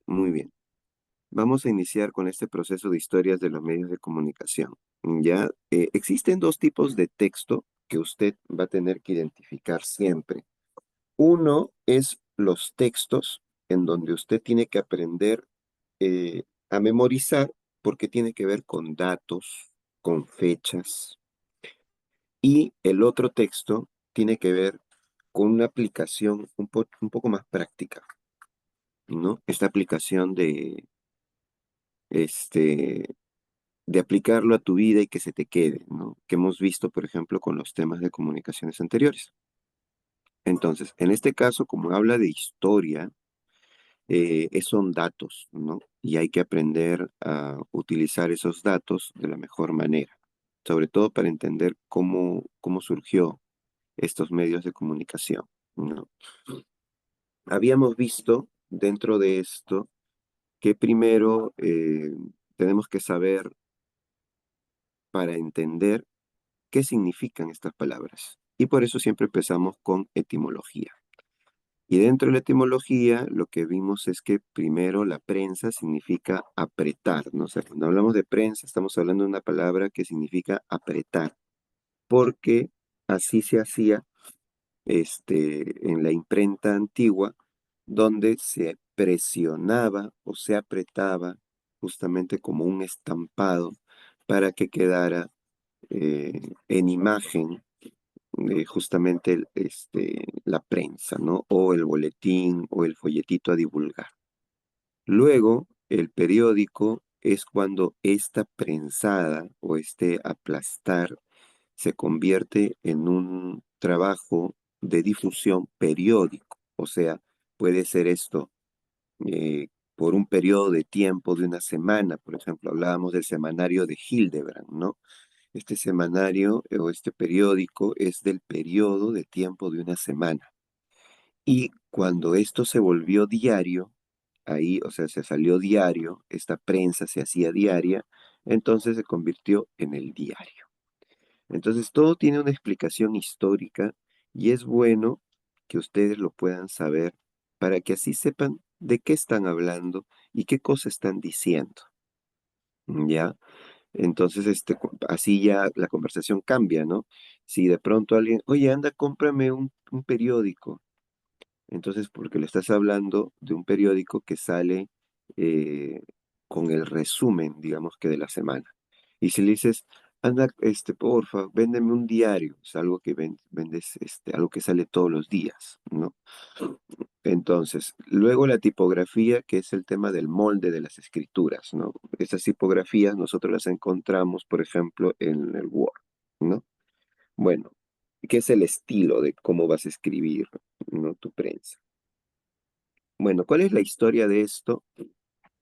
Muy bien. Vamos a iniciar con este proceso de historias de los medios de comunicación. Ya existen dos tipos de texto que usted va a tener que identificar siempre. Uno es los textos en donde usted tiene que aprender a memorizar porque tiene que ver con datos, con fechas. Y el otro texto tiene que ver con una aplicación un poco más práctica, ¿no? Esta aplicación este, de aplicarlo a tu vida y que se te quede, ¿no? Que hemos visto, por ejemplo, con los temas de comunicaciones anteriores. Entonces, en este caso, como habla de historia, son datos, ¿no? Y hay que aprender a utilizar esos datos de la mejor manera, sobre todo para entender cómo surgió estos medios de comunicación, ¿no? Habíamos visto dentro de esto que primero tenemos que saber para entender qué significan estas palabras. Y por eso siempre empezamos con etimología. Y dentro de la etimología, lo que vimos es que primero la prensa significa apretar, ¿no? O sea, cuando hablamos de prensa, estamos hablando de una palabra que significa apretar, porque así se hacía en la imprenta antigua, donde se presionaba o se apretaba justamente como un estampado para que quedara en imagen justamente la prensa, ¿no? O el boletín o el folletito a divulgar. Luego, el periódico es cuando esta prensada o este aplastar se convierte en un trabajo de difusión periódico. O sea, puede ser esto eh, por un periodo de tiempo de una semana. Por ejemplo, hablábamos del semanario de Hildebrand, ¿no? Este semanario o este periódico es del periodo de tiempo de una semana. Y cuando esto se volvió diario, ahí, o sea, se salió diario, esta prensa se hacía diaria, entonces se convirtió en el diario. Entonces todo tiene una explicación histórica y es bueno que ustedes lo puedan saber para que así sepan de qué están hablando y qué cosa están diciendo. ¿Ya? Entonces, así ya la conversación cambia, ¿no? Si de pronto alguien, oye, anda, cómprame un periódico. Entonces, porque le estás hablando de un periódico que sale eh, con el resumen, digamos que de la semana. Y si le dices, anda, porfa, véndeme un diario, es algo que vendes, algo que sale todos los días, ¿no? Entonces, luego la tipografía, que es el tema del molde de las escrituras, ¿no? Esas tipografías nosotros las encontramos, por ejemplo, en el Word, ¿no? Bueno, ¿qué es el estilo de cómo vas a escribir, ¿no? Tu prensa? Bueno, ¿cuál es la historia de esto?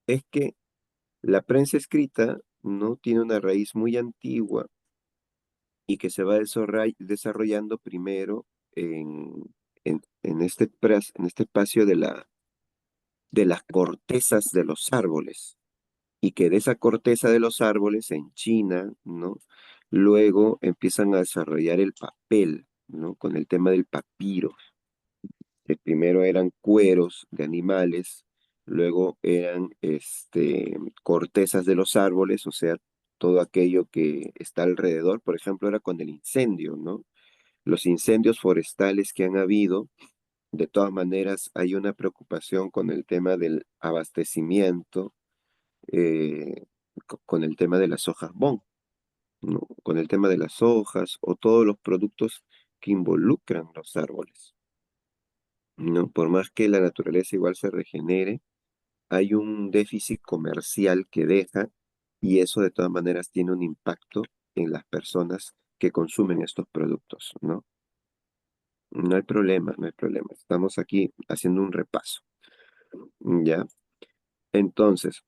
Es que la prensa escrita no tiene una raíz muy antigua y que se va desarrollando primero en este espacio de las cortezas de los árboles y que de esa corteza de los árboles en China, ¿no? Luego empiezan a desarrollar el papel, ¿no? Con el tema del papiro, que primero eran cueros de animales, luego eran cortezas de los árboles, o sea, todo aquello que está alrededor, por ejemplo, era con el incendio, ¿no? Los incendios forestales que han habido, de todas maneras, hay una preocupación con el tema del abastecimiento, con el tema de las hojas BON, ¿no? Con el tema de las hojas o todos los productos que involucran los árboles, ¿no? Por más que la naturaleza igual se regenere, hay un déficit comercial que deja y eso de todas maneras tiene un impacto en las personas que consumen estos productos, ¿no? No hay problema, no hay problema. Estamos aquí haciendo un repaso, ¿ya? Entonces,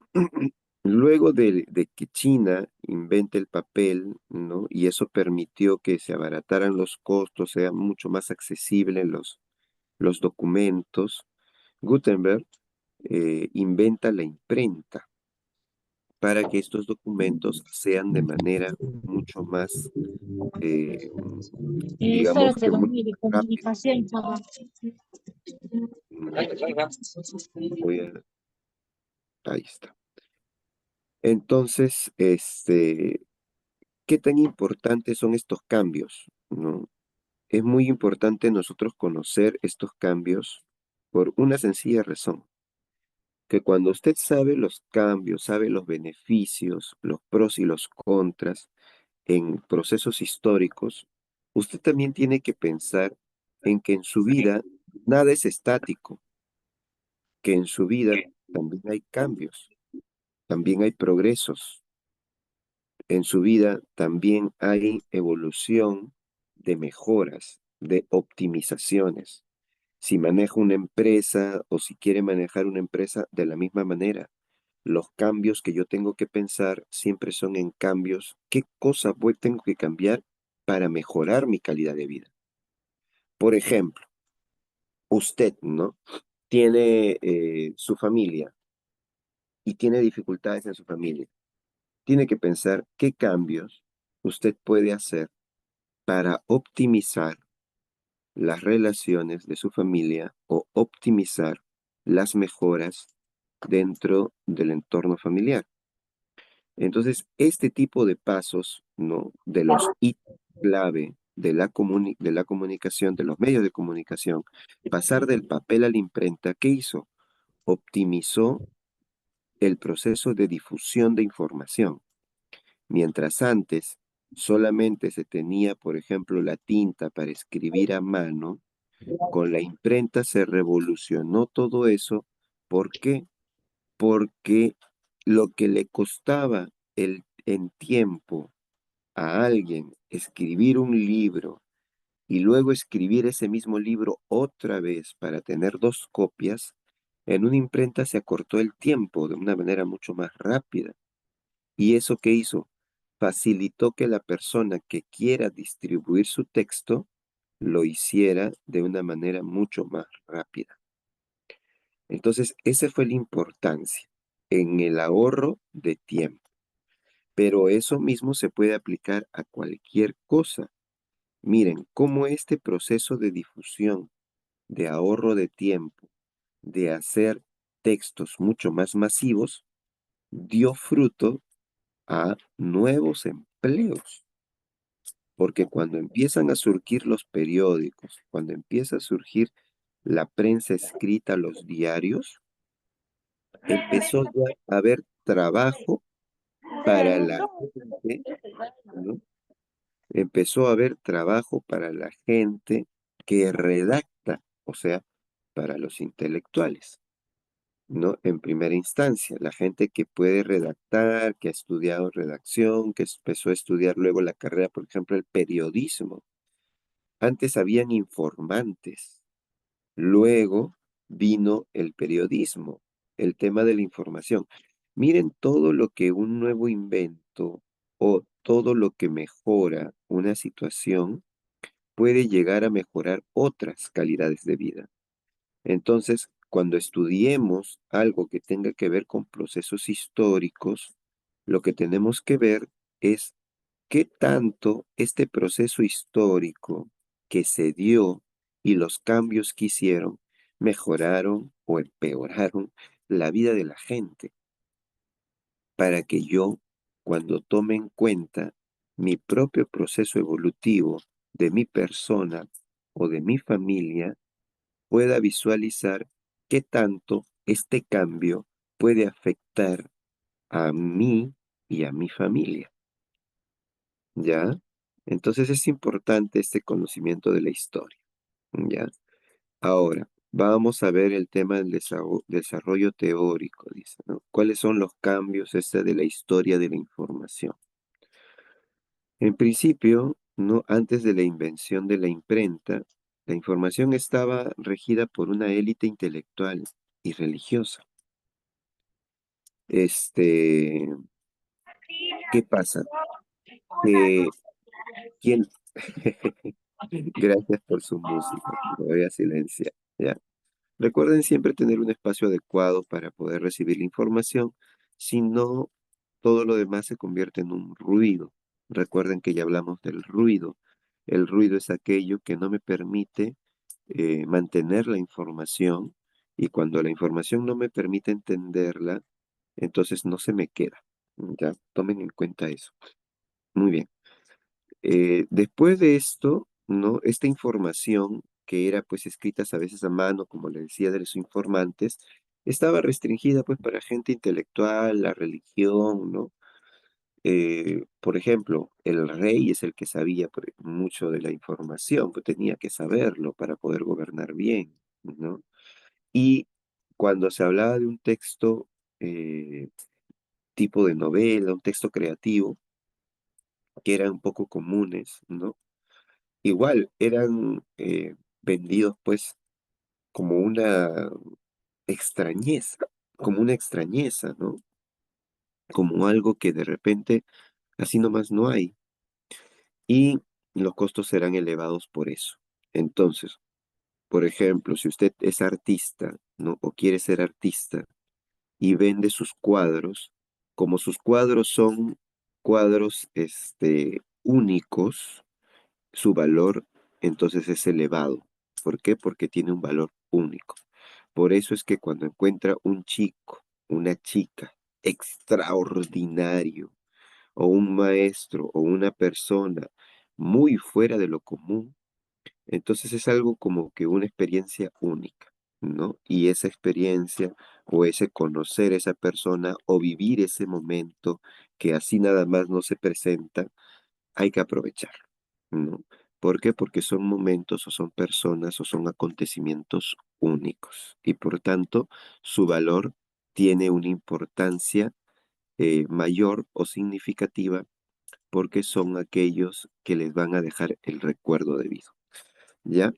luego de que China invente el papel, ¿no? Y eso permitió que se abarataran los costos, sea mucho más accesible los documentos, Gutenberg inventa la imprenta para que estos documentos sean de manera mucho más, eh, digamos Espérate, que con mucho mi más rápido. comunicación, papá. Mm, Voy a Ahí está. Entonces, ¿qué tan importantes son estos cambios? ¿No? Es muy importante nosotros conocer estos cambios por una sencilla razón, que cuando usted sabe los cambios, sabe los beneficios, los pros y los contras en procesos históricos, usted también tiene que pensar en que en su vida nada es estático, que en su vida también hay cambios, también hay progresos, en su vida también hay evolución de mejoras, de optimizaciones. Si maneja una empresa o si quiere manejar una empresa de la misma manera, los cambios que yo tengo que pensar siempre son en cambios. ¿Qué cosa tengo que cambiar para mejorar mi calidad de vida? Por ejemplo, usted, ¿no? Tiene su familia y tiene dificultades en su familia. Tiene que pensar qué cambios usted puede hacer para optimizar las relaciones de su familia o optimizar las mejoras dentro del entorno familiar. Entonces, este tipo de pasos, ¿no? De los hitos clave de la comunicación, de los medios de comunicación, pasar del papel a la imprenta, ¿qué hizo? Optimizó el proceso de difusión de información. Mientras antes solamente se tenía, por ejemplo, la tinta para escribir a mano, con la imprenta se revolucionó todo eso. ¿Por qué? Porque lo que le costaba en tiempo a alguien escribir un libro y luego escribir ese mismo libro otra vez para tener dos copias, en una imprenta se acortó el tiempo de una manera mucho más rápida. ¿Y eso qué hizo? Facilitó que la persona que quiera distribuir su texto lo hiciera de una manera mucho más rápida. Entonces, esa fue la importancia en el ahorro de tiempo. Pero eso mismo se puede aplicar a cualquier cosa. Miren, cómo este proceso de difusión, de ahorro de tiempo, de hacer textos mucho más masivos, dio fruto a nuevos empleos. Porque cuando empiezan a surgir los periódicos, cuando empieza a surgir la prensa escrita, los diarios, empezó ya a haber trabajo para la gente, ¿no? Empezó a haber trabajo para la gente que redacta, o sea, para los intelectuales, ¿no? En primera instancia, la gente que puede redactar, que ha estudiado redacción, que empezó a estudiar luego la carrera, por ejemplo, el periodismo. Antes habían informantes, luego vino el periodismo, el tema de la información. Miren todo lo que un nuevo invento o todo lo que mejora una situación puede llegar a mejorar otras calidades de vida. Entonces, cuando estudiemos algo que tenga que ver con procesos históricos, lo que tenemos que ver es qué tanto este proceso histórico que se dio y los cambios que hicieron mejoraron o empeoraron la vida de la gente, para que yo, cuando tome en cuenta mi propio proceso evolutivo de mi persona o de mi familia, pueda visualizar qué tanto este cambio puede afectar a mí y a mi familia, ¿ya? Entonces es importante este conocimiento de la historia, ¿ya? Ahora, vamos a ver el tema del desarrollo teórico, dice, ¿no? ¿Cuáles son los cambios de la historia de la información? En principio, no antes de la invención de la imprenta, la información estaba regida por una élite intelectual y religiosa. Este, ¿Qué pasa? Que quien... Gracias por su música. Lo voy a silenciar. ¿Ya? Recuerden siempre tener un espacio adecuado para poder recibir la información, si no, todo lo demás se convierte en un ruido. Recuerden que ya hablamos del ruido. El ruido es aquello que no me permite mantener la información, y cuando la información no me permite entenderla, entonces no se me queda. Ya, tomen en cuenta eso. Muy bien. Después de esto, ¿no? Esta información que era pues escrita a veces a mano, como le decía, de los informantes, estaba restringida pues para gente intelectual, la religión, ¿no? Por ejemplo, el rey es el que sabía mucho de la información, que tenía que saberlo para poder gobernar bien, ¿no? Y cuando se hablaba de un texto eh, tipo de novela, un texto creativo, que eran un poco comunes, ¿no? Igual eran vendidos pues como una extrañeza, como una extrañeza, ¿no? Como algo que de repente así nomás no hay. Y los costos serán elevados por eso. Entonces, por ejemplo, si usted es artista, ¿no? O quiere ser artista y vende sus cuadros, como sus cuadros son cuadros únicos, su valor entonces es elevado. ¿Por qué? Porque tiene un valor único. Por eso es que cuando encuentra un chico, una chica extraordinario, o un maestro, o una persona muy fuera de lo común, entonces es algo como que una experiencia única, ¿no? Y esa experiencia o ese conocer a esa persona o vivir ese momento que así nada más no se presenta, hay que aprovechar, ¿no? ¿Por qué? Porque son momentos o son personas o son acontecimientos únicos y por tanto su valor tiene una importancia mayor o significativa porque son aquellos que les van a dejar el recuerdo debido, ¿ya?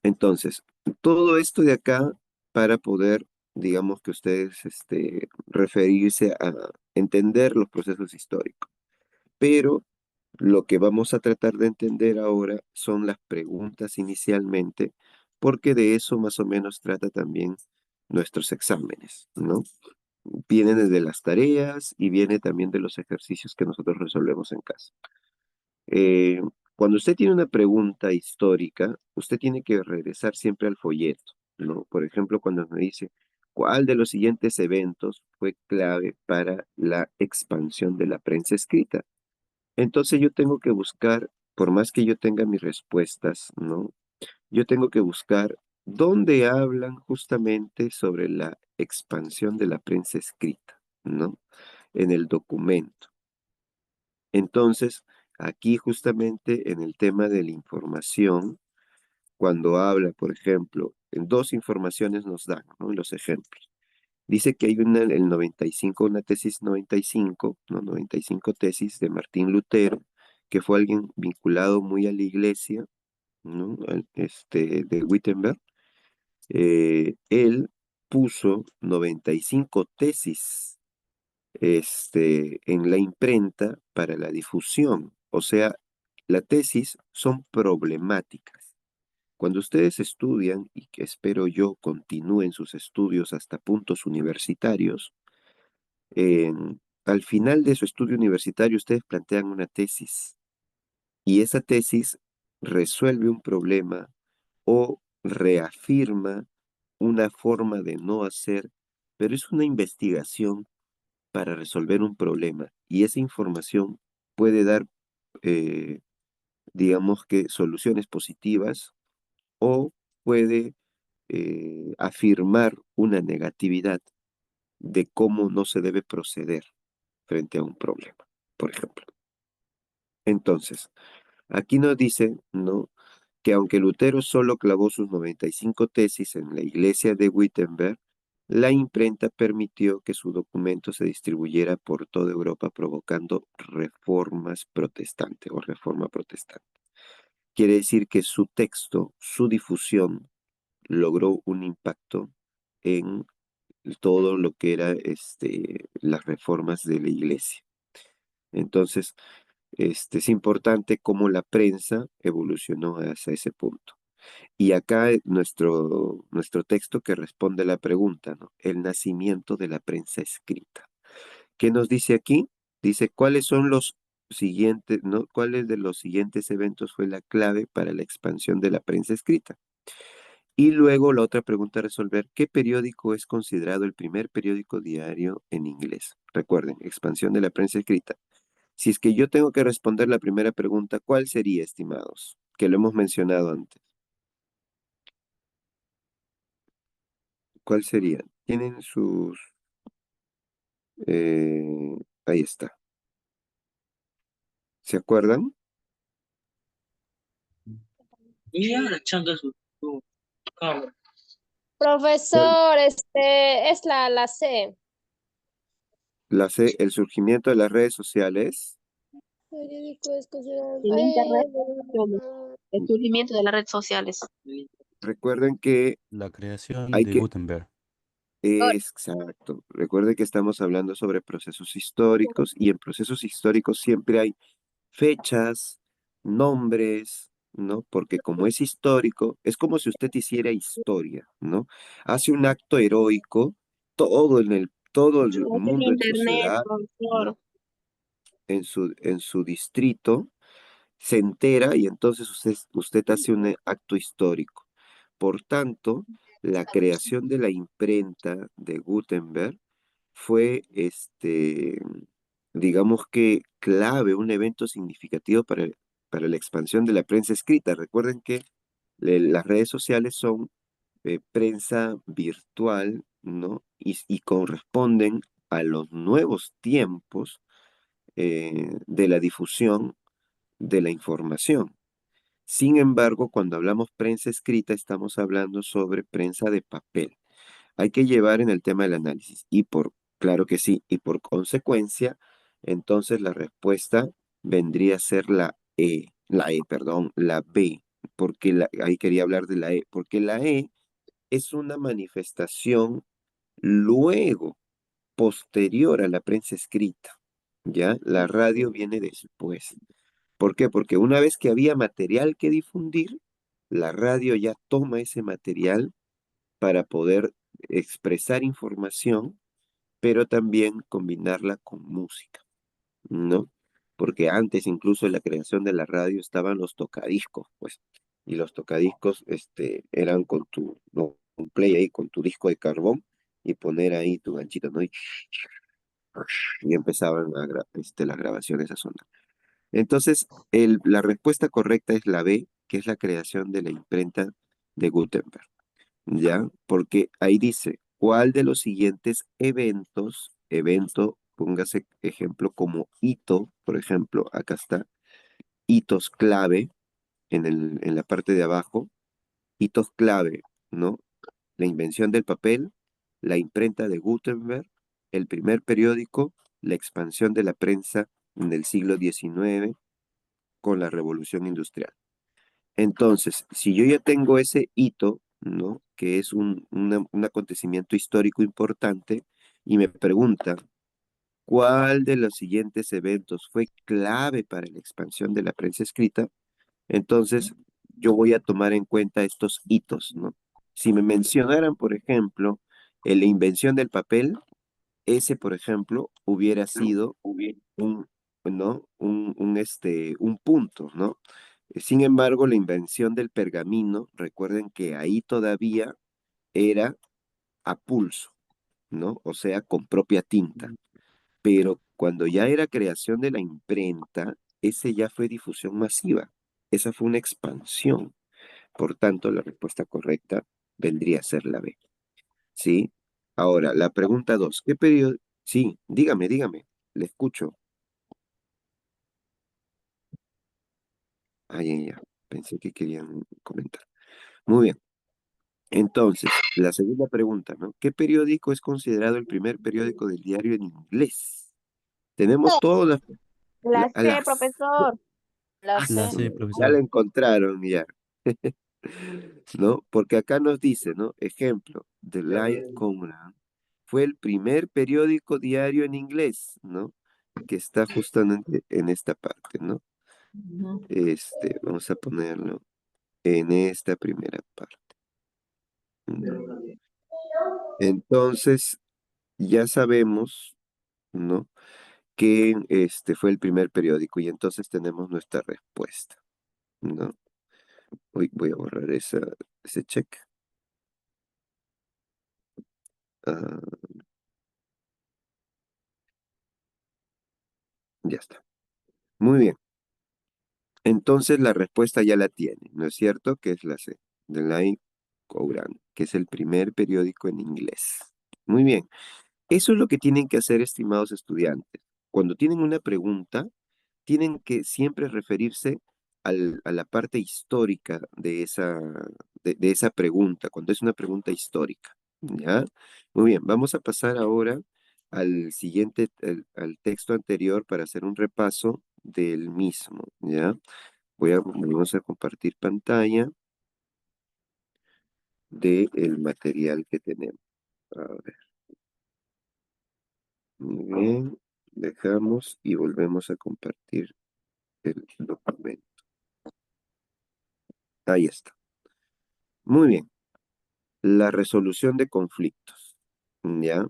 Entonces, todo esto de acá para poder, digamos que ustedes, referirse a entender los procesos históricos. Pero lo que vamos a tratar de entender ahora son las preguntas inicialmente, porque de eso más o menos trata también nuestros exámenes, ¿no? Vienen desde las tareas y viene también de los ejercicios que nosotros resolvemos en casa. Eh, Cuando usted tiene una pregunta histórica, usted tiene que regresar siempre al folleto, ¿no? Por ejemplo, cuando me dice, ¿cuál de los siguientes eventos fue clave para la expansión de la prensa escrita? Entonces yo tengo que buscar, por más que yo tenga mis respuestas, ¿no? Yo tengo que buscar dónde hablan justamente sobre la expansión de la prensa escrita, ¿no? En el documento. Entonces, aquí justamente en el tema de la información, cuando habla, por ejemplo, en dos informaciones nos dan, ¿no? Los ejemplos. Dice que hay una, el 95, una tesis 95, ¿no? 95 tesis de Martín Lutero, que fue alguien vinculado muy a la iglesia, ¿no? De Wittenberg. Él puso 95 tesis en la imprenta para la difusión. O sea, las tesis son problemáticas. Cuando ustedes estudian, y que espero yo continúen sus estudios hasta puntos universitarios, al final de su estudio universitario ustedes plantean una tesis y esa tesis resuelve un problema o reafirma una forma de no hacer, pero es una investigación para resolver un problema y esa información puede dar, eh, digamos que, soluciones positivas o puede afirmar una negatividad de cómo no se debe proceder frente a un problema, por ejemplo. Entonces, aquí nos dice, ¿no? Que aunque Lutero solo clavó sus 95 tesis en la iglesia de Wittenberg, la imprenta permitió que su documento se distribuyera por toda Europa provocando reformas protestantes o reforma protestante. Quiere decir que su texto, su difusión, logró un impacto en todo lo que era las reformas de la iglesia. Entonces, es importante cómo la prensa evolucionó hacia ese punto. Y acá nuestro texto que responde a la pregunta, ¿no? El nacimiento de la prensa escrita. ¿Qué nos dice aquí? Dice, ¿cuáles son los siguientes, ¿no? ¿Cuáles de los siguientes eventos fue la clave para la expansión de la prensa escrita? Y luego la otra pregunta a resolver, ¿qué periódico es considerado el primer periódico diario en inglés? Recuerden, expansión de la prensa escrita. Si es que yo tengo que responder la primera pregunta, ¿cuál sería, estimados? Que lo hemos mencionado antes. ¿Cuál sería? Tienen sus... ahí está. ¿Se acuerdan? ¿Cuál? Profesor, es la C. La C, el surgimiento de las redes sociales. Periódico es considerado- En internet, Ay, el surgimiento de las redes sociales. Recuerden que La creación hay de que... Gutenberg. Exacto. Recuerden que estamos hablando sobre procesos históricos y en procesos históricos siempre hay fechas, nombres, ¿no? Porque como es histórico, es como si usted hiciera historia, ¿no? Hace un acto heroico, todo el Así en mundo en su internet, ciudad, ¿no? profesor. En su distrito, se entera y entonces usted hace un acto histórico. Por tanto, la creación de la imprenta de Gutenberg fue, digamos que clave, un evento significativo para la expansión de la prensa escrita. Recuerden que las redes sociales son prensa virtual, ¿no? Y corresponden a los nuevos tiempos de la difusión de la información. Sin embargo, cuando hablamos prensa escrita, estamos hablando sobre prensa de papel. Hay que llevar en el tema del análisis claro que sí, y por consecuencia, entonces la respuesta vendría a ser perdón, la B, porque ahí quería hablar de la E, porque la E es una manifestación luego, posterior a la prensa escrita, ¿ya? La radio viene después. ¿Por qué? Porque una vez que había material que difundir, la radio ya toma ese material para poder expresar información, pero también combinarla con música, ¿no? Porque antes incluso en la creación de la radio estaban los tocadiscos, pues, y los tocadiscos, eran con no, un play ahí, con tu disco de carbón y poner ahí tu ganchito, ¿no? Y empezaban las grabaciones a sonar. Entonces, la respuesta correcta es la B, que es la creación de la imprenta de Gutenberg. ¿Ya? Porque ahí dice, ¿cuál de los siguientes evento, póngase ejemplo como hito, por ejemplo, acá está, hitos clave en la parte de abajo, hitos clave, ¿no? La invención del papel, la imprenta de Gutenberg, el primer periódico, la expansión de la prensa en el siglo XIX con la revolución industrial. Entonces, si yo ya tengo ese hito, ¿no? Que es un acontecimiento histórico importante, y me pregunta, ¿cuál de los siguientes eventos fue clave para la expansión de la prensa escrita? Entonces, yo voy a tomar en cuenta estos hitos, ¿no? Si me mencionaran, por ejemplo, la invención del papel, ese, por ejemplo, hubiera sido un, ¿no? Un punto, ¿no? Sin embargo, la invención del pergamino, recuerden que ahí todavía era a pulso, ¿no? O sea, con propia tinta. Pero cuando ya era creación de la imprenta, ese ya fue difusión masiva. Esa fue una expansión. Por tanto, la respuesta correcta vendría a ser la B. ¿Sí? Ahora, la pregunta 2. ¿Qué periodo? Sí, dígame, le escucho. Ya. Pensé que querían comentar. Muy bien. Entonces, la segunda pregunta, ¿no? ¿Qué periódico es considerado el primer periódico del diario en inglés? Tenemos todas La C, las... profesor. la La C. C, Ya la profesor. encontraron, ya, ¿no? Porque acá nos dice, ¿no? Ejemplo, The Light Courant fue el primer periódico diario en inglés, ¿no? Que está justamente en esta parte, ¿no? Vamos a ponerlo en esta primera parte, ¿no? Entonces, ya sabemos, ¿no? Que este fue el primer periódico y entonces tenemos nuestra respuesta, ¿no? Voy a borrar ese check. Ah, ya está. Muy bien. Entonces la respuesta ya la tiene, ¿no es cierto? Que es la C, The Line Courant, que es el primer periódico en inglés. Muy bien. Eso es lo que tienen que hacer, estimados estudiantes. Cuando tienen una pregunta, tienen que siempre referirse a la parte histórica de esa pregunta, cuando es una pregunta histórica. ¿Ya? Muy bien, vamos a pasar ahora al siguiente, al texto anterior para hacer un repaso del mismo. ¿Ya? Vamos a compartir pantalla del material que tenemos. A ver, muy bien, dejamos y volvemos a compartir el documento. Ahí está. Muy bien. La resolución de conflictos, ¿ya?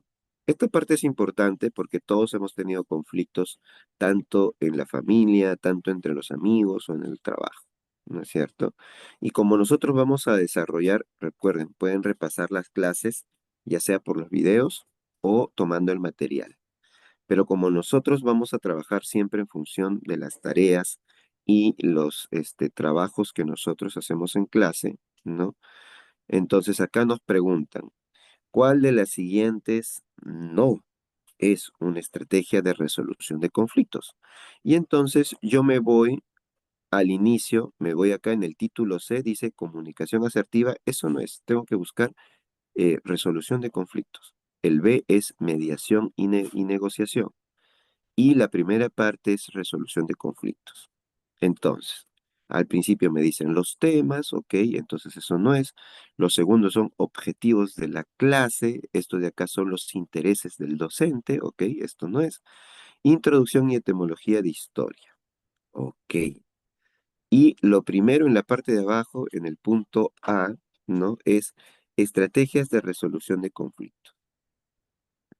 Esta parte es importante porque todos hemos tenido conflictos tanto en la familia, tanto entre los amigos o en el trabajo, ¿no es cierto? Y como nosotros vamos a desarrollar, recuerden, pueden repasar las clases, ya sea por los videos o tomando el material. Pero como nosotros vamos a trabajar siempre en función de las tareas y los trabajos que nosotros hacemos en clase, ¿no? Entonces acá nos preguntan, ¿cuál de las siguientes no es una estrategia de resolución de conflictos? Y entonces yo me voy al inicio, me voy acá en el título C, dice comunicación asertiva, eso no es, tengo que buscar resolución de conflictos. El B es mediación y negociación. Y la primera parte es resolución de conflictos. Entonces, al principio me dicen los temas, ok, entonces eso no es. Los segundos son objetivos de la clase, esto de acá son los intereses del docente, ok, esto no es. Introducción y etimología de historia, ok. Y lo primero en la parte de abajo, en el punto A, ¿no? Es estrategias de resolución de conflictos.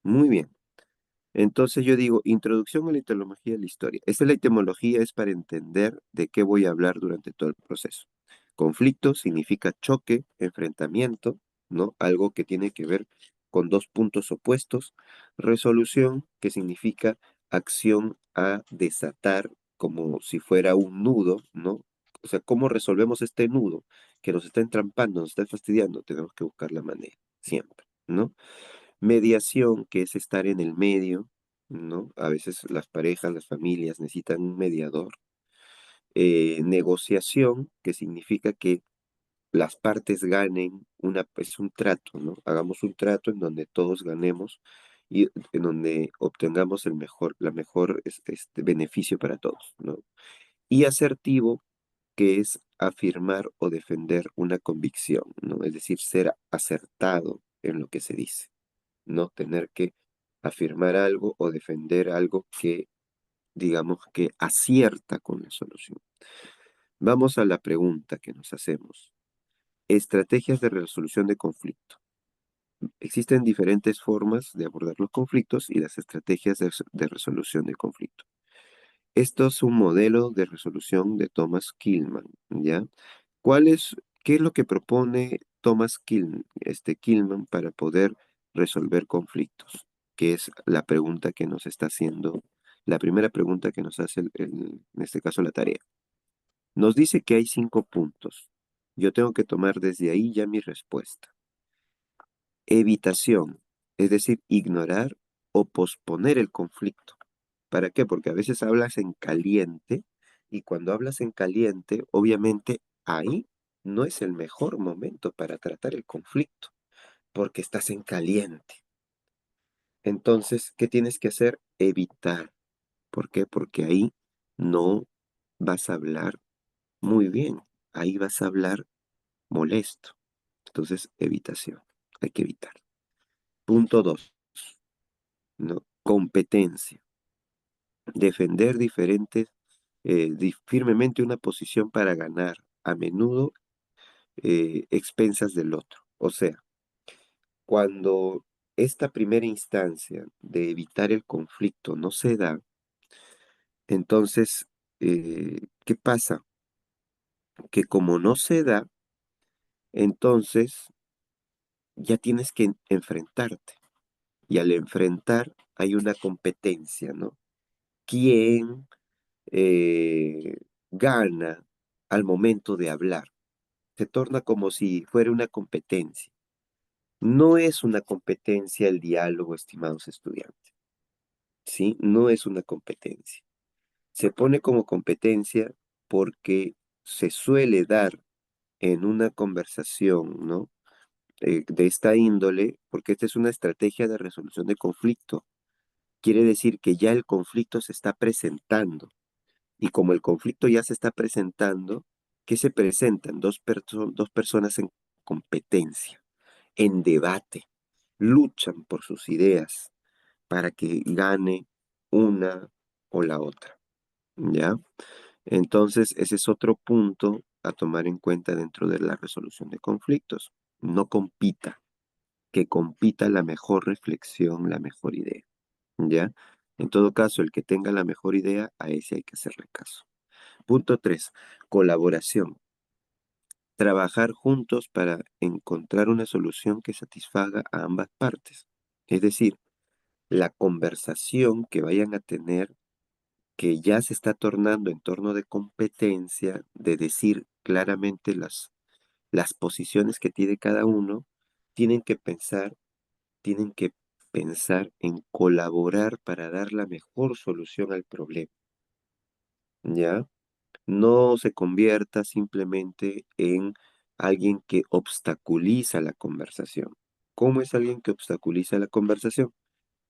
Muy bien. Entonces yo digo, introducción a la etimología de la historia. Esta es la etimología, es para entender de qué voy a hablar durante todo el proceso. Conflicto significa choque, enfrentamiento, ¿no? Algo que tiene que ver con dos puntos opuestos. Resolución, que significa acción a desatar como si fuera un nudo, ¿no? O sea, ¿cómo resolvemos este nudo que nos está entrampando, nos está fastidiando? Tenemos que buscar la manera, siempre, ¿no? Mediación, que es estar en el medio, ¿no? A veces las parejas, las familias necesitan un mediador. Negociación, que significa que las partes ganen, es un trato, ¿no? Hagamos un trato en donde todos ganemos y en donde obtengamos la mejor beneficio para todos, ¿no? Y asertivo, que es afirmar o defender una convicción, ¿no? Es decir, ser acertado en lo que se dice, no tener que afirmar algo o defender algo que, digamos, que acierta con la solución. Vamos a la pregunta que nos hacemos. Estrategias de resolución de conflicto. Existen diferentes formas de abordar los conflictos y las estrategias de resolución de conflicto. Esto es un modelo de resolución de Thomas Kilmann, ¿ya? ¿Qué es lo que propone Thomas Kilmann para poder resolver conflictos? Que es la pregunta que nos está haciendo, la primera pregunta que nos hace, en este caso, la tarea. Nos dice que hay 5 puntos. Yo tengo que tomar desde ahí ya mi respuesta. Evitación, es decir, ignorar o posponer el conflicto. ¿Para qué? Porque a veces hablas en caliente y cuando hablas en caliente, obviamente ahí no es el mejor momento para tratar el conflicto, porque estás en caliente. Entonces, ¿qué tienes que hacer? Evitar. ¿Por qué? Porque ahí no vas a hablar muy bien, ahí vas a hablar molesto. Entonces, evitación. Hay que evitar. Punto 2, ¿no? Competencia. Defender firmemente una posición para ganar, a menudo expensas del otro. O sea, cuando esta primera instancia de evitar el conflicto no se da, entonces, ¿qué pasa? Que como no se da, entonces ya tienes que enfrentarte. Y al enfrentar hay una competencia, ¿no? ¿Quién gana al momento de hablar? Se torna como si fuera una competencia. No es una competencia el diálogo, estimados estudiantes, ¿sí? No es una competencia. Se pone como competencia porque se suele dar en una conversación, ¿no? De esta índole, porque esta es una estrategia de resolución de conflicto. Quiere decir que ya el conflicto se está presentando. Y como el conflicto ya se está presentando, ¿qué se presentan? Dos personas en competencia, en debate, luchan por sus ideas para que gane una o la otra, ¿ya? Entonces, ese es otro punto a tomar en cuenta dentro de la resolución de conflictos. No compita, que compita la mejor reflexión, la mejor idea, ¿ya? En todo caso, el que tenga la mejor idea, a ese hay que hacerle caso. Punto 3, colaboración. Trabajar juntos para encontrar una solución que satisfaga a ambas partes. Es decir, la conversación que vayan a tener, que ya se está tornando en torno de competencia, de decir claramente las posiciones que tiene cada uno, tienen que pensar, tienen que pensar en colaborar para dar la mejor solución al problema, ¿ya? No se convierta simplemente en alguien que obstaculiza la conversación. ¿Cómo es alguien que obstaculiza la conversación?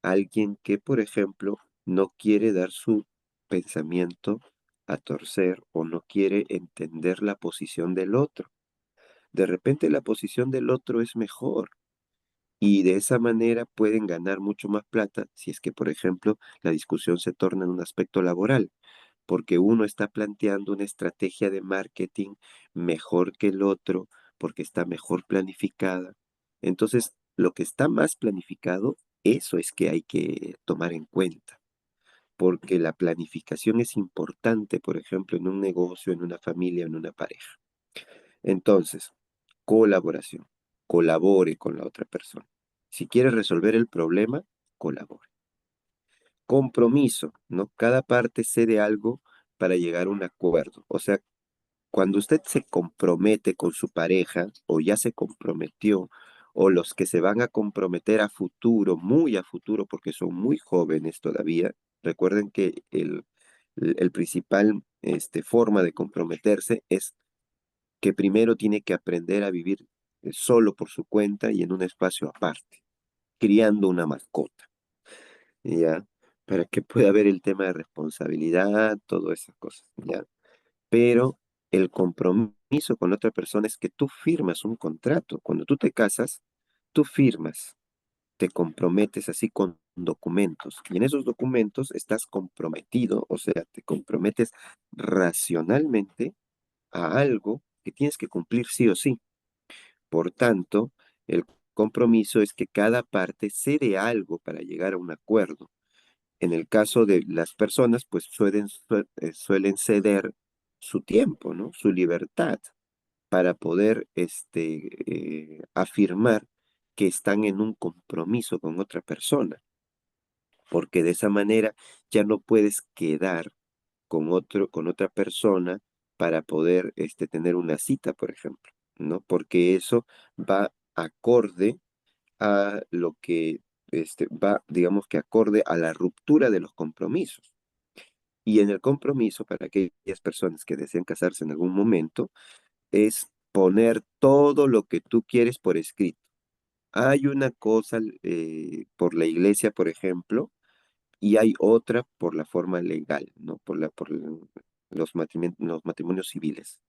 Alguien que, por ejemplo, no quiere dar su pensamiento a torcer o no quiere entender la posición del otro. De repente la posición del otro es mejor y de esa manera pueden ganar mucho más plata si es que, por ejemplo, la discusión se torna en un aspecto laboral, porque uno está planteando una estrategia de marketing mejor que el otro, porque está mejor planificada. Entonces, lo que está más planificado, eso es que hay que tomar en cuenta, porque la planificación es importante, por ejemplo, en un negocio, en una familia, en una pareja. Entonces, colaboración. Colabore con la otra persona. Si quiere resolver el problema, colabore. Compromiso, ¿no? Cada parte cede algo para llegar a un acuerdo. O sea, cuando usted se compromete con su pareja o ya se comprometió, o los que se van a comprometer a futuro, muy a futuro, porque son muy jóvenes todavía, recuerden que el principal forma de comprometerse es que primero tiene que aprender a vivir solo por su cuenta y en un espacio aparte, criando una mascota, ¿ya? Para que pueda haber el tema de responsabilidad, todas esas cosas, ¿ya? Pero el compromiso con otra persona es que tú firmas un contrato. Cuando tú te casas, tú firmas, te comprometes así con documentos. Y en esos documentos estás comprometido, o sea, te comprometes racionalmente a algo que tienes que cumplir sí o sí. Por tanto, el compromiso es que cada parte cede algo para llegar a un acuerdo. En el caso de las personas, pues suelen ceder su tiempo, ¿no? Su libertad para poder afirmar que están en un compromiso con otra persona, porque de esa manera ya no puedes quedar con otra persona para poder tener una cita, por ejemplo, ¿no? Porque eso va acorde a lo que va, digamos que acorde a la ruptura de los compromisos. Y en el compromiso, para aquellas personas que desean casarse en algún momento, es poner todo lo que tú quieres por escrito. Hay una cosa por la iglesia, por ejemplo, y hay otra por la forma legal, ¿no? Los matrimonios civiles.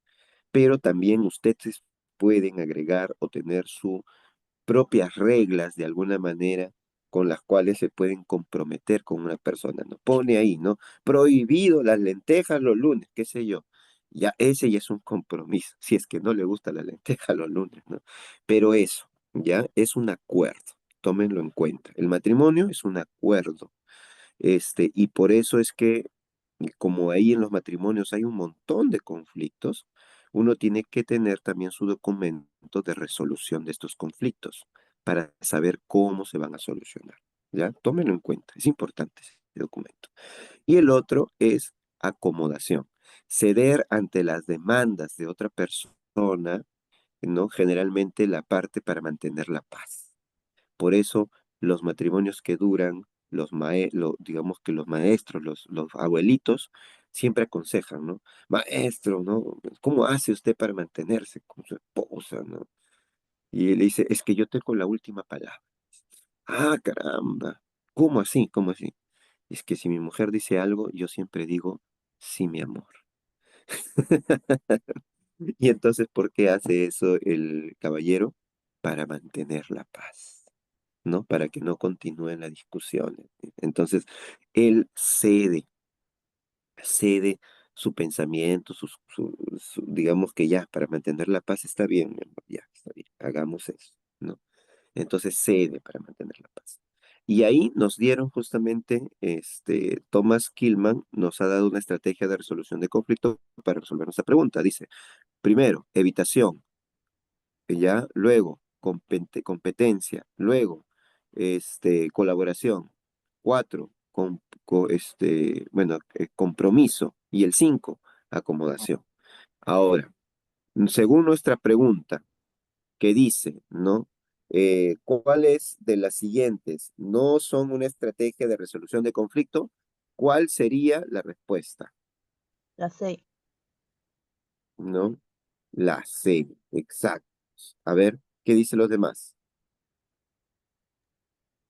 Pero también ustedes pueden agregar o tener su propias reglas de alguna manera con las cuales se pueden comprometer con una persona, ¿no? Pone ahí, ¿no? Prohibido las lentejas los lunes, qué sé yo. Ya ese ya es un compromiso, si es que no le gusta la lenteja los lunes, ¿no? Pero eso, ya es un acuerdo, tómenlo en cuenta. El matrimonio es un acuerdo, y por eso es que, como ahí en los matrimonios hay un montón de conflictos, uno tiene que tener también su documento de resolución de estos conflictos para saber cómo se van a solucionar. ¿ya? Tómenlo en cuenta, es importante ese documento. Y el otro es acomodación. Ceder ante las demandas de otra persona, ¿no? Generalmente la parte para mantener la paz. Por eso los matrimonios que duran, digamos que los maestros, los abuelitos, siempre aconsejan, ¿no? Maestro, ¿no? ¿Cómo hace usted para mantenerse con su esposa, ¿no? Y él dice, es que yo tengo la última palabra. Ah, caramba. ¿Cómo así? ¿Cómo así? Es que si mi mujer dice algo, yo siempre digo, sí, mi amor. Y entonces, ¿por qué hace eso el caballero? Para mantener la paz, ¿no? Para que no continúen las discusiones. Entonces, él cede su pensamiento, digamos que ya, para mantener la paz está bien, mi amor, ya, está bien, hagamos eso, ¿no? Entonces cede para mantener la paz. Y ahí nos dieron justamente, Thomas Killman nos ha dado una estrategia de resolución de conflicto para resolver nuestra pregunta. Dice, primero, evitación, ya, luego, competencia, luego, colaboración, cuatro, compromiso, y el cinco, acomodación. Ahora, según nuestra pregunta, que dice, ¿no? ¿Cuáles de las siguientes no son una estrategia de resolución de conflicto? ¿Cuál sería la respuesta? La C. ¿No? La C, exacto. A ver, ¿qué dicen los demás?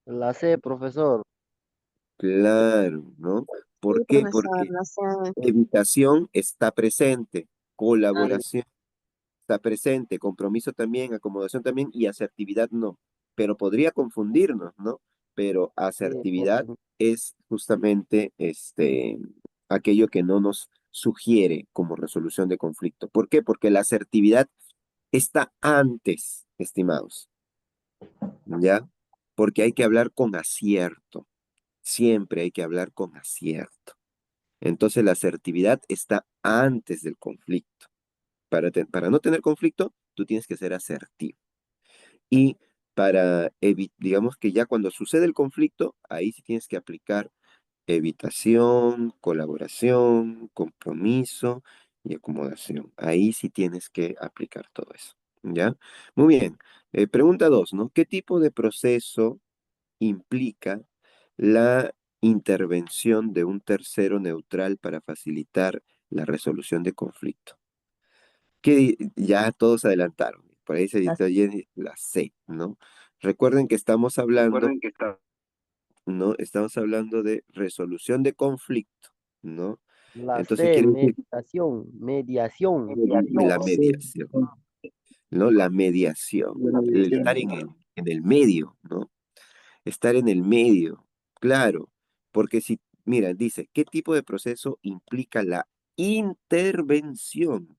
La C, profesor. Claro, ¿no? Sí, ¿Por qué? profesor, Porque la C. evitación está presente, Claro. colaboración está presente, compromiso también, acomodación también y asertividad no. Pero podría confundirnos, ¿no? Pero Sí, asertividad profe. es justamente aquello que no nos sugiere como resolución de conflicto. ¿Por qué? Porque la asertividad está antes, estimados, ¿ya? Porque hay que hablar con acierto. Siempre hay que hablar con acierto. Entonces la asertividad está antes del conflicto. Para no tener conflicto, tú tienes que ser asertivo. Y digamos que ya cuando sucede el conflicto, ahí sí tienes que aplicar evitación, colaboración, compromiso y acomodación. Ahí sí tienes que aplicar todo eso. ¿Ya? Muy bien. Pregunta 2, ¿no? ¿Qué tipo de proceso implica la intervención de un tercero neutral para facilitar la resolución de conflicto? Que ya todos adelantaron. Por ahí se La editó Jenny, la C, ¿no? Recuerden que estamos hablando, Recuerden que está ¿no? Estamos hablando de resolución de conflicto, ¿no? la Entonces C, quiere decir mediación, mediación. la mediación, ¿no? La mediación, el estar en el medio, ¿no? Estar en el medio, claro, porque si, mira, dice, ¿qué tipo de proceso implica la intervención?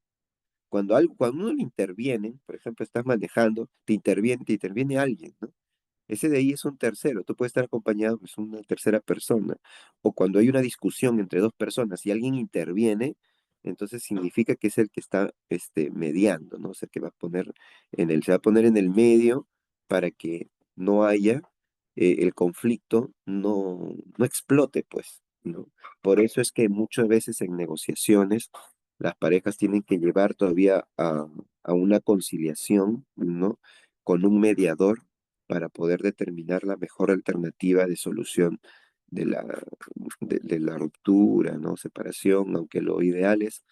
Cuando uno le interviene, por ejemplo, estás manejando, te interviene alguien, ¿no? Ese de ahí es un tercero, tú puedes estar acompañado, es una tercera persona. O cuando hay una discusión entre dos personas y alguien interviene, entonces significa que es el que está mediando, ¿no? O sea, que se va a poner en el medio para que no haya el conflicto, no explote, pues, ¿no? Por eso es que muchas veces en negociaciones las parejas tienen que llevar todavía a una conciliación, ¿no? Con un mediador para poder determinar la mejor alternativa de solución de la ruptura, ¿no? Separación, aunque lo ideal es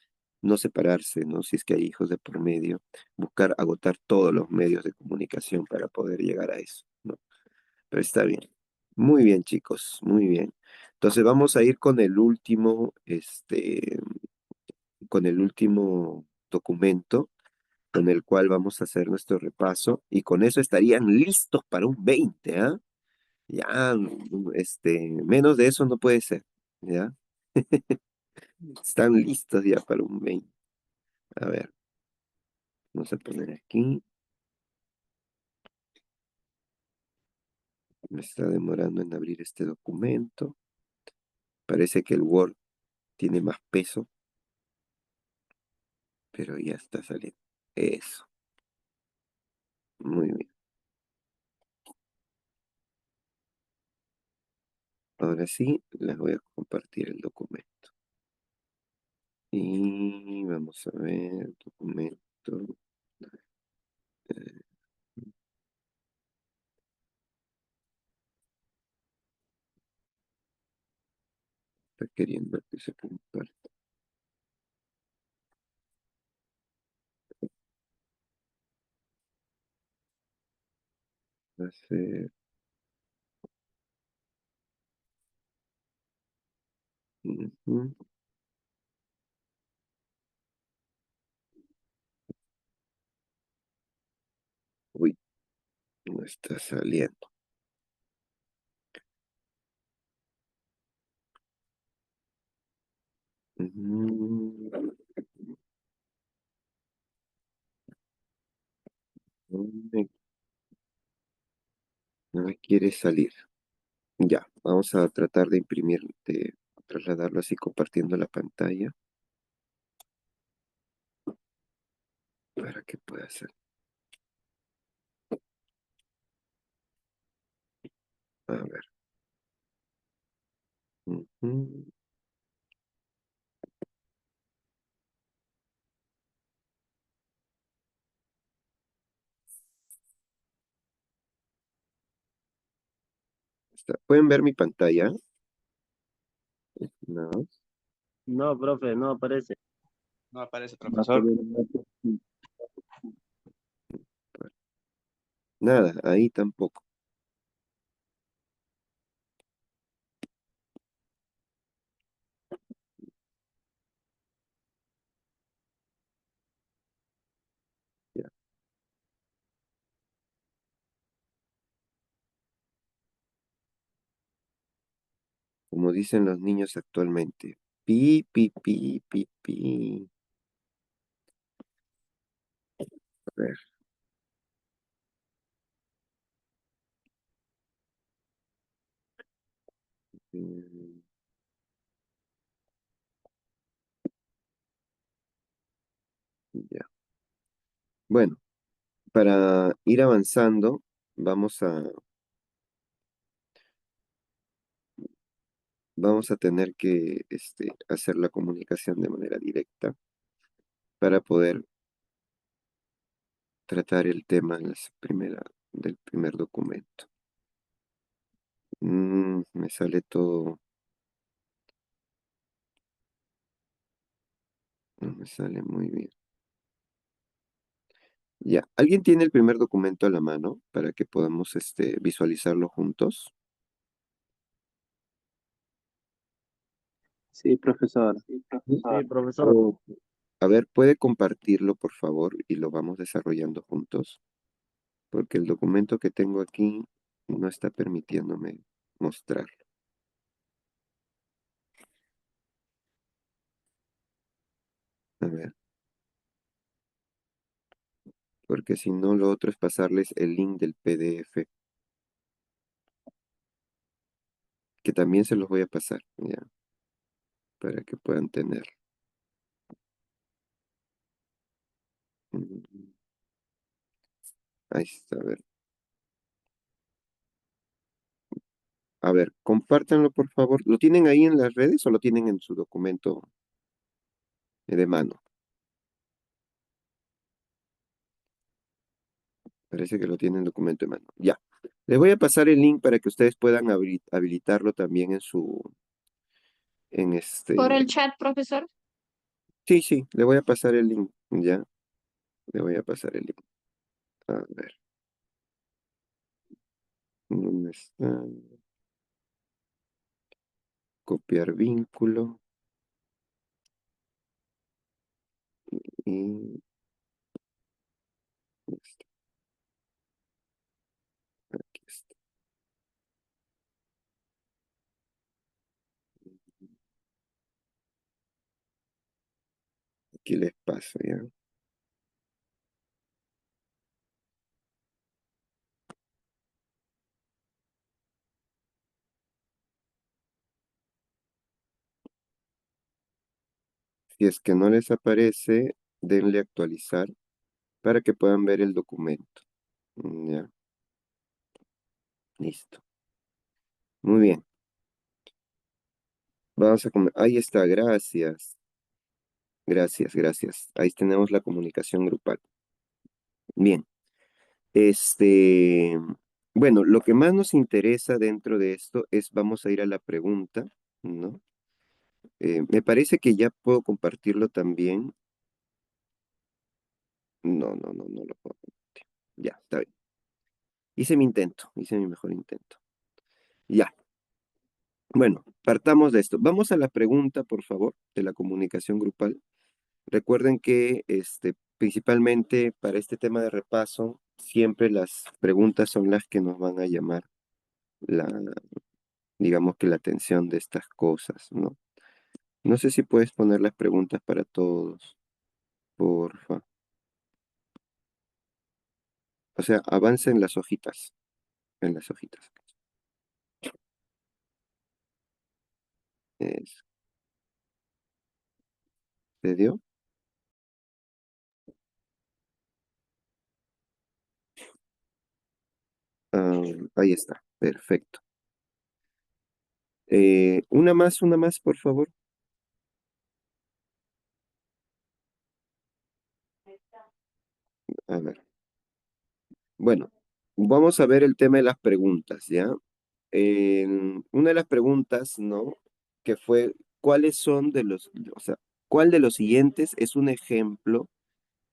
no separarse, ¿no? Si es que hay hijos de por medio, buscar agotar todos los medios de comunicación para poder llegar a eso, ¿no? Pero está bien. Muy bien, chicos, muy bien. Entonces vamos a ir con el último documento con el cual vamos a hacer nuestro repaso y con eso estarían listos para un 20, ¿ah? Ya, menos de eso no puede ser, ¿ya? Están listos ya para un 20. A ver, vamos a poner aquí. Me está demorando en abrir este documento. Parece que el Word tiene más peso, pero ya está saliendo. Eso, muy bien. Ahora sí, les voy a compartir el documento. Y vamos a ver, documento. eh, Está queriendo que se comparta. Va a ser, ujú. Uy, no está saliendo. Ujú. No me quiere salir. Ya, vamos a tratar de imprimir, de trasladarlo así compartiendo la pantalla para que pueda ser. A ver. Ujú. ¿Pueden ver mi pantalla? No. No, profe, no aparece. No aparece, profesor. Nada, ahí tampoco. Ya. Como dicen los niños actualmente. Pi, pi, pi, pi, pi. A ver. mm, Ya. Bueno, para ir avanzando, vamos a tener que hacer la comunicación de manera directa para poder tratar el tema del primer documento. Me sale todo, no me sale muy bien. Ya, ¿alguien tiene el primer documento a la mano para que podamos visualizarlo juntos? Sí, profesor. Sí, profesor. A ver, ¿puede compartirlo, por favor? Y lo vamos desarrollando juntos, porque el documento que tengo aquí no está permitiéndome mostrarlo. A ver, porque si no, lo otro es pasarles el link del PDF, que también se los voy a pasar, ya, para que puedan tener. Mm, Ahí está, a ver. A ver, compártanlo, por favor. ¿Lo tienen ahí en las redes o lo tienen en su documento de mano? Parece que lo tienen en documento de mano. Ya. Les voy a pasar el link para que ustedes puedan habilitarlo también en Por el chat, profesor. Sí, sí, le voy a pasar el link. Ya, le voy a pasar el link. A ver, ¿dónde está? Copiar vínculo. Y aquí está. Aquí les paso, ya. Si es que no les aparece, denle actualizar para que puedan ver el documento. Ya, listo. Muy bien. Vamos a comer. Ahí está, gracias. Gracias, gracias. Ahí tenemos la comunicación grupal. Bien. Este, bueno, lo que más nos interesa dentro de esto es, vamos a ir a la pregunta, ¿no? Me parece que ya puedo compartirlo también. No lo puedo compartir. Ya, está bien. Hice mi mejor intento. Ya. Bueno, partamos de esto. Vamos a la pregunta, por favor, de la comunicación grupal. Recuerden que principalmente para este tema de repaso, siempre las preguntas son las que nos van a llamar la, digamos que la atención de estas cosas, ¿no? No sé si puedes poner las preguntas para todos, porfa. O sea, avance en las hojitas, en las hojitas. Eso. ¿Se dio? Ah, ahí está, perfecto. Una más, por favor. A ver. Bueno, vamos a ver el tema de las preguntas, ¿ya? Una de las preguntas, ¿no? Que fue, ¿cuáles son de los, o sea, cuál de los siguientes es un ejemplo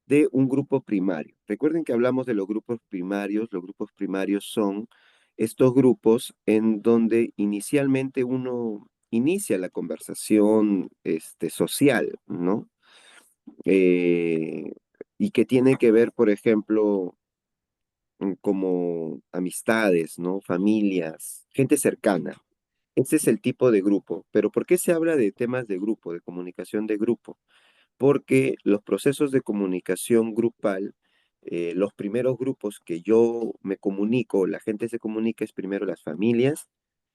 de un grupo primario? Recuerden que hablamos de los grupos primarios. Los grupos primarios son estos grupos en donde inicialmente uno inicia la conversación, social, ¿no? Eh, y que tiene que ver, por ejemplo, como amistades, ¿no? Familias, gente cercana. Ese es el tipo de grupo. Pero ¿por qué se habla de temas de grupo, de comunicación de grupo? Porque los procesos de comunicación grupal, los primeros grupos que yo me comunico, la gente se comunica, es primero las familias,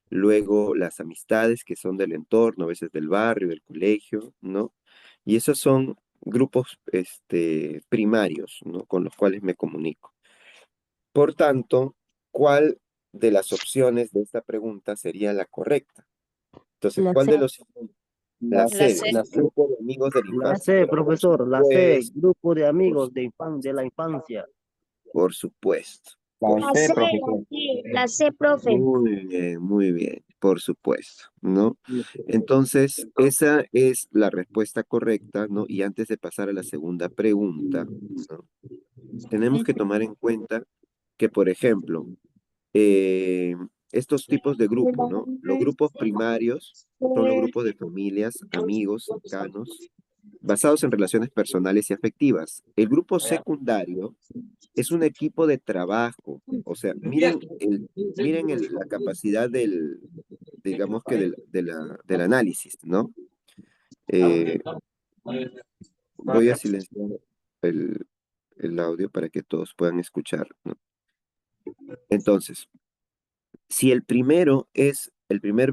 luego las amistades que son del entorno, a veces del barrio, del colegio, ¿no? Y esos son grupos, primarios, ¿no? Con los cuales me comunico. Por tanto, ¿cuál de las opciones de esta pregunta sería la correcta? Entonces, La ¿cuál C. de los... La La C, C. La C, grupo de amigos de la la infancia. C, profesor, la C, Pues, grupo de por, amigos su- de la infancia. por supuesto, por La La C, C, supuesto. profesor. la C, profe. Muy bien, por supuesto, ¿no? Entonces, esa es la respuesta correcta, ¿no? Y antes de pasar a la segunda pregunta, ¿no? Tenemos que tomar en cuenta que, por ejemplo, eh, estos tipos de grupos, ¿no? Los grupos primarios son los grupos de familias, amigos, cercanos, basados en relaciones personales y afectivas. El grupo secundario es un equipo de trabajo. O sea, la capacidad digamos que del análisis, ¿no? Eh, Voy a silenciar el, el audio para que todos puedan escuchar, ¿no? Entonces, si el primer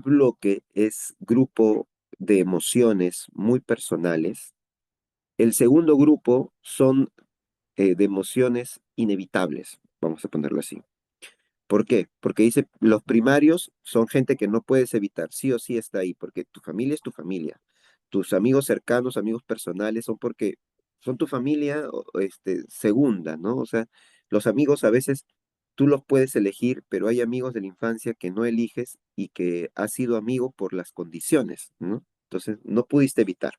bloque es grupo de emociones muy personales, el segundo grupo son de emociones inevitables, vamos a ponerlo así. ¿Por qué? Porque dice, los primarios son gente que no puedes evitar, sí o sí está ahí, porque tu familia es tu familia. Tus amigos cercanos, amigos personales, son porque son tu familia, segunda, ¿no? O sea, los amigos a veces tú los puedes elegir, pero hay amigos de la infancia que no eliges y que has sido amigo por las condiciones, ¿no? Entonces, no pudiste evitar.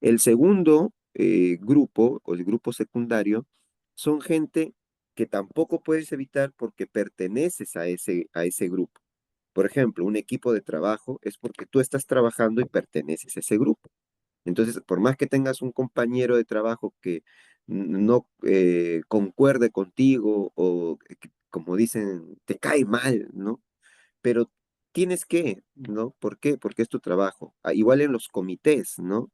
El segundo grupo, o el grupo secundario, son gente que tampoco puedes evitar porque perteneces a ese grupo. Por ejemplo, un equipo de trabajo es porque tú estás trabajando y perteneces a ese grupo. Entonces, por más que tengas un compañero de trabajo que no concuerde contigo o, como dicen, te cae mal, ¿no? Pero tienes que, ¿no? ¿Por qué? Porque es tu trabajo. Igual en los comités, ¿no?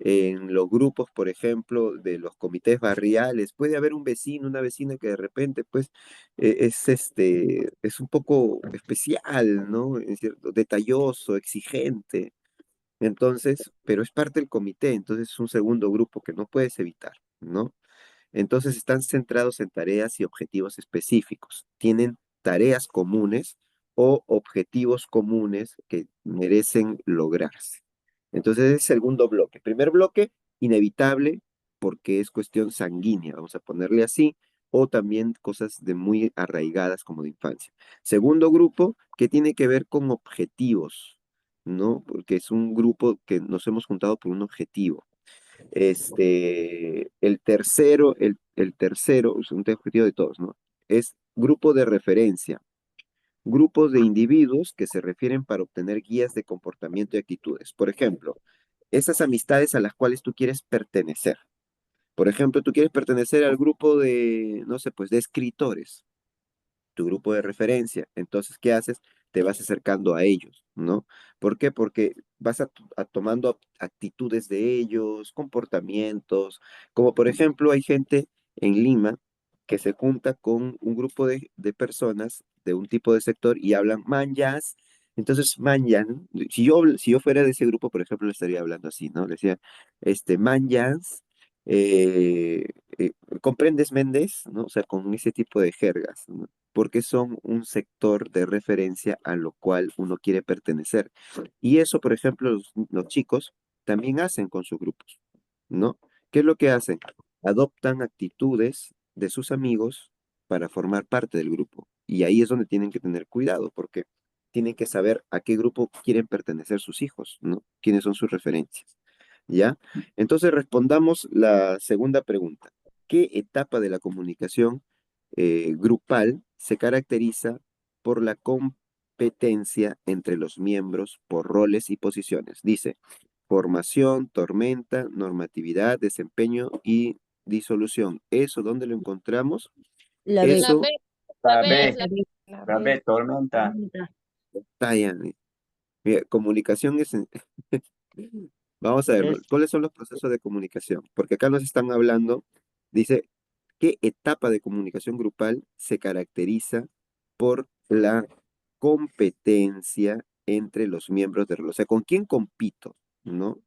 En los grupos, por ejemplo, de los comités barriales, puede haber un vecino, una vecina que de repente, pues, es un poco especial, ¿no? Es cierto, detalloso, exigente. Entonces, pero es parte del comité, entonces es un segundo grupo que no puedes evitar, ¿no? Entonces están centrados en tareas y objetivos específicos. Tienen tareas comunes o objetivos comunes que merecen lograrse. Entonces, ese es el segundo bloque. Primer bloque, inevitable, porque es cuestión sanguínea, vamos a ponerle así, o también cosas de muy arraigadas como de infancia. Segundo grupo, que tiene que ver con objetivos, ¿no? Porque es un grupo que nos hemos juntado por un objetivo. El tercero, es un objetivo de todos, ¿no? Es grupo de referencia, grupos de individuos que se refieren para obtener guías de comportamiento y actitudes. Por ejemplo, esas amistades a las cuales tú quieres pertenecer. Por ejemplo, tú quieres pertenecer al grupo de, no sé, pues de escritores, tu grupo de referencia. Entonces, ¿qué haces? Te vas acercando a ellos, ¿no? ¿Por qué? Porque vas tomando actitudes de ellos, comportamientos, como por ejemplo hay gente en Lima que se junta con un grupo de personas de un tipo de sector y hablan manjas. Entonces, manjan, si yo fuera de ese grupo, por ejemplo, le estaría hablando así, ¿no? Le decía, manjas, eh, eh, ¿comprendes, Méndez? ¿No? O sea, con ese tipo de jergas, ¿no? Porque son un sector de referencia a lo cual uno quiere pertenecer. Y eso, por ejemplo, los chicos también hacen con sus grupos, ¿no? ¿Qué es lo que hacen? Adoptan actitudes de sus amigos para formar parte del grupo. Y ahí es donde tienen que tener cuidado, porque tienen que saber a qué grupo quieren pertenecer sus hijos, ¿no? ¿Quiénes son sus referencias? ¿Ya? Entonces respondamos la segunda pregunta. ¿Qué etapa de la comunicación grupal se caracteriza por la competencia entre los miembros por roles y posiciones? Dice, formación, tormenta, normatividad, desempeño y disolución. ¿Eso dónde lo encontramos? La Eso B, La es B, la la B, tormenta. está ya. Mira, comunicación es... Vamos a ver, Es ¿cuáles son los procesos de comunicación? Porque acá nos están hablando, dice, ¿qué etapa de comunicación grupal se caracteriza por la competencia entre los miembros de rol? O sea, ¿con quién compito? ¿No?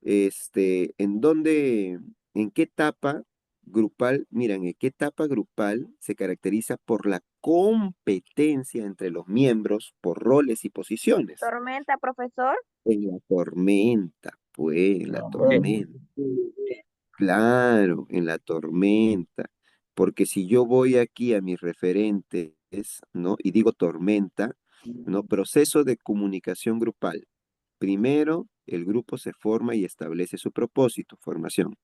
¿En dónde, en qué etapa grupal, miren, en qué etapa grupal se caracteriza por la competencia entre los miembros por roles y posiciones? Tormenta, profesor. En la tormenta, pues, en la La B. tormenta. Claro, en la tormenta. Porque si yo voy aquí a mis referentes, ¿no? Y digo tormenta, ¿no? Proceso de comunicación grupal. Primero, el grupo se forma y establece su propósito, formación.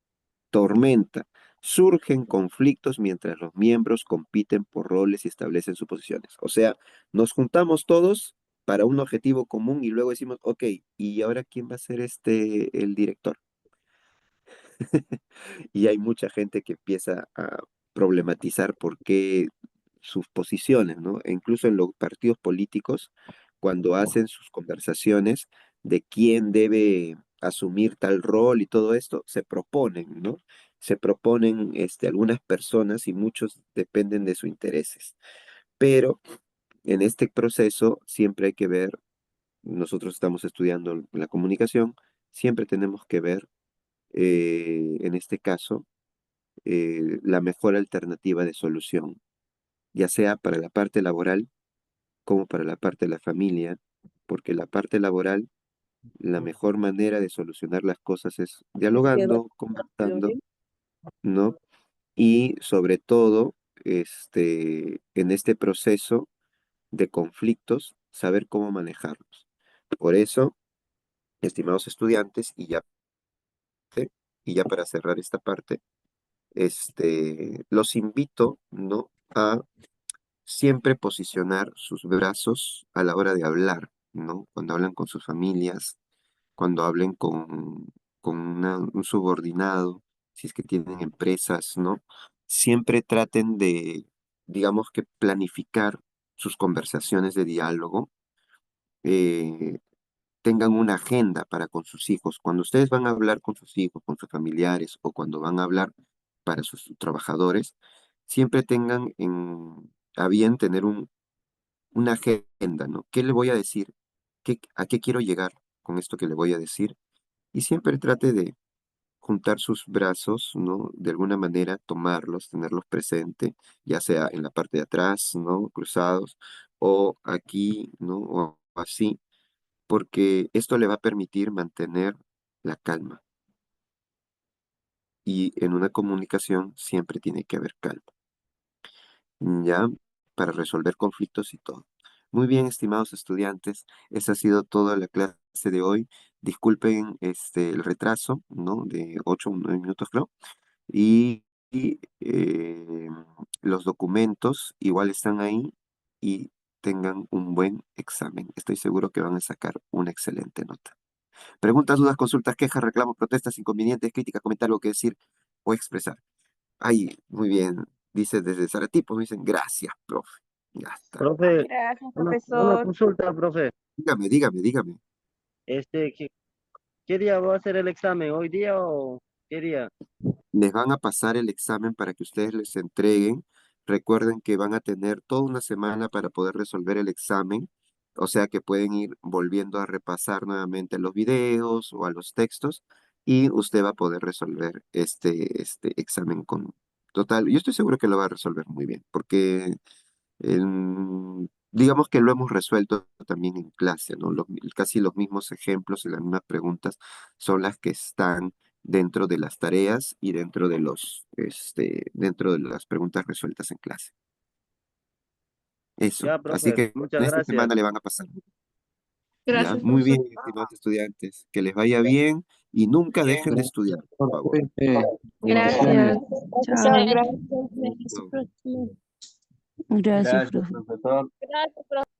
Tormenta. Surgen conflictos mientras los miembros compiten por roles y establecen sus posiciones. O sea, nos juntamos todos para un objetivo común y luego decimos, ok, ¿y ahora quién va a ser el director? Y hay mucha gente que empieza a problematizar por qué sus posiciones, ¿no? E incluso en los partidos políticos, cuando hacen sus conversaciones de quién debe asumir tal rol y todo esto, se proponen, ¿no? Se proponen algunas personas y muchos dependen de sus intereses. Pero en este proceso siempre hay que ver, nosotros estamos estudiando la comunicación, siempre tenemos que ver, en este caso, la mejor alternativa de solución, ya sea para la parte laboral como para la parte de la familia, porque la parte laboral, la mejor manera de solucionar las cosas es dialogando, conversando, ¿no? Y sobre todo, en este proceso de conflictos, saber cómo manejarlos. Por eso, estimados estudiantes, y ya para cerrar esta parte, los invito, ¿no? A siempre posicionar sus brazos a la hora de hablar, ¿no? Cuando hablan con sus familias, cuando hablen con un subordinado, si es que tienen empresas, ¿no? Siempre traten de, digamos que planificar sus conversaciones de diálogo, eh, tengan una agenda para con sus hijos. Cuando ustedes van a hablar con sus hijos, con sus familiares o cuando van a hablar para sus trabajadores, siempre tengan a bien tener una agenda, ¿no? ¿Qué le voy a decir? ¿A qué quiero llegar con esto que le voy a decir? Y siempre trate de juntar sus brazos, ¿no? De alguna manera tomarlos, tenerlos presente, ya sea en la parte de atrás, ¿no? Cruzados, o aquí, ¿no? O así, porque esto le va a permitir mantener la calma. Y en una comunicación siempre tiene que haber calma, ¿ya? Para resolver conflictos y todo. Muy bien, estimados estudiantes, esa ha sido toda la clase de hoy. Disculpen el retraso, ¿no? De 8 o 9 minutos, creo. Y los documentos igual están ahí y tengan un buen examen. Estoy seguro que van a sacar una excelente nota. Preguntas, dudas, consultas, quejas, reclamos, protestas, inconvenientes, críticas, comentarios, algo que decir o expresar. Ahí, muy bien. Dice desde Zaratipo, me dicen gracias, profe. Ya está. Profe, Gracias, una profesor. consulta, profe. Dígame. ¿Qué, qué día va a hacer el examen? ¿Hoy día o qué día? Les van a pasar el examen para que ustedes les entreguen. Recuerden que van a tener toda una semana para poder resolver el examen, o sea que pueden ir volviendo a repasar nuevamente los videos o a los textos y usted va a poder resolver este examen con total. Yo estoy seguro que lo va a resolver muy bien, porque digamos que lo hemos resuelto también en clase, ¿no? Casi los mismos ejemplos y las mismas preguntas son las que están dentro de las tareas y dentro de las preguntas resueltas en clase. Eso. Ya, Así profe, que muchas en esta gracias. semana le van a pasar. Ya, Gracias, muy profesor. bien, estimados estudiantes. Que les vaya bien y nunca dejen de estudiar, por favor. Gracias. Profesor, Chao. gracias. Chao. Gracias, profesor. Gracias, profesor.